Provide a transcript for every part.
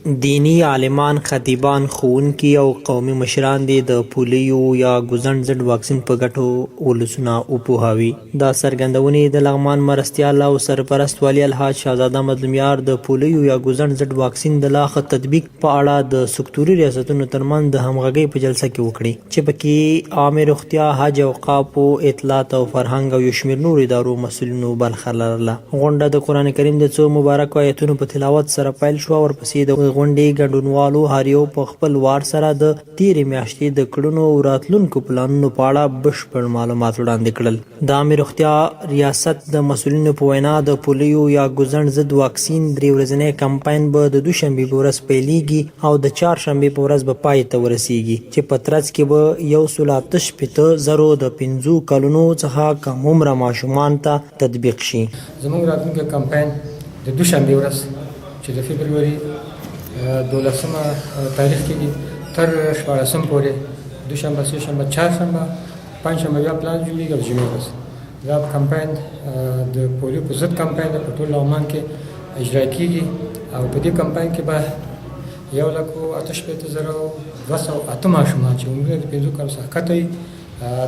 دینی عالمان، خطیبان، ښوونکي او قومي مشران دې د پولیو یا ګوزڼ ضد واکسین په ګټو ولسونه وپوهوي. دا څرګندونې د لغمان مرستیال او سرپرست والي الحاج شهزاده مظلومیار د پولیو یا ګوزڼ ضد واکسین د لا ښه تطبیق په اړه د سکتوري ریاستونو ترمنځ د همغږۍ په جلسه کې وکړي، چې پکې عامه روغتیا، حج، اوقافو، اطلاعات او فرهنګ او یو شمېر نورو ادارو مسؤلینو برخه لرله. غونډه د قرآن کریم د څو مبارکو آیتونو په تلاوت سره پیل شوه. ورپسې د غونډې ګډونوالو هر یو په خپل وار سره د تېرې میاشتې د کړنو او راتلونکو پلانونو په اړه بشپړ معلومات وړاندې کړل. د عامې روغتیا ریاست د مسؤلینو په وینا د پولیو یا ګوزڼ ضد واکسین 3 ورځنی کمپاین به د دوشنبې په ورځ پیلیږي او د چهارشنبې په ورځ به پای ته ورسیږي، چې په ترڅ کې به 188,000 د 5 کلونو څخه کم عمره ماشومان ته تطبیق شي. زموږ راتلونکی کمپاین د دوشنبې ورځ چې د فبروري 12 تاریخ کې دي تر 14 پورې، دوشنبه، سهشنبه، چهارشنبه، پنجشنبه بیا پلان جوړیږي او جمعې ورځ دا کمپاین د پولیو په ضد کمپاین په ټول لغمان کې اجرا کیږي. او په دې کمپاین کې به 1,58,208 ماشومان چې عمر د 5 کالو څخه کته وي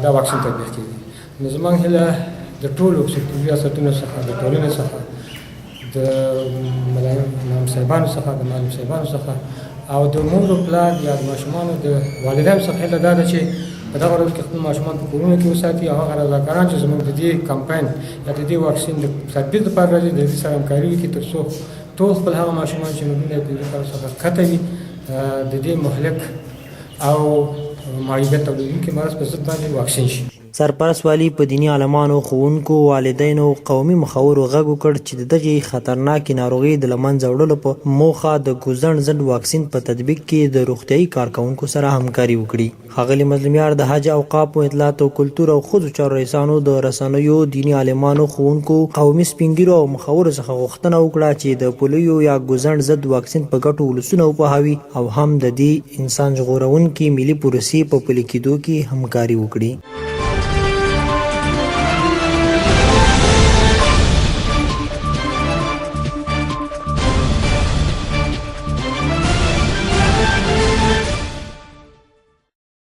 دا واکسین تطبیق کیږي. نو زموږ هیله د ټولو سکتوري ریاستونو څخه، د ټولنې څخه، د امام صاحبانو څخه، د معلم صاحبانو څخه او د مور او پلار یا د ماشومانو د والدینو څخه هیله دا ده چې په دغه ورځ کې خپل ماشومان په کورونو کې وساتي او هغه رضاکاران چې زموږ د دې کمپاین یا د دې واکسین د تطبیق لپاره راځي د دې سره همکاري وکړي تر څو ټول خپل هغه ماشومان چې عمرونه یې 15 کالو څخه کته وي د دې مهلک او معیوبیت تولیدونکي مرض په ضد باندې واکسین شي. سرپرست والي په دیني عالمانو، ښوونکو، والدینو او قومي مخورو غږ وکړ چې د دغې خطرناکې ناروغۍ د له منځه وړلو په موخه د ګوزڼ ضد واکسین په تطبیق کې د روغتیايي کارکوونکو سره همکاري وکړي. ښاغلي مظلومیار د حج، اوقافو، اطلاعات او کلتور او ښځو چارو رئیسانو، د رسنیو، دیني عالمانو، ښوونکو، قومي سپین ږیرو او مخورو څخه غوښتنه وکړه چې د پولیو یا ګوزڼ ضد واکسین په ګټو ولسونه وپوهوي او هم د دې انسان ژغورونکي ملي پروسې په پلي کېدو کې همکاري وکړي.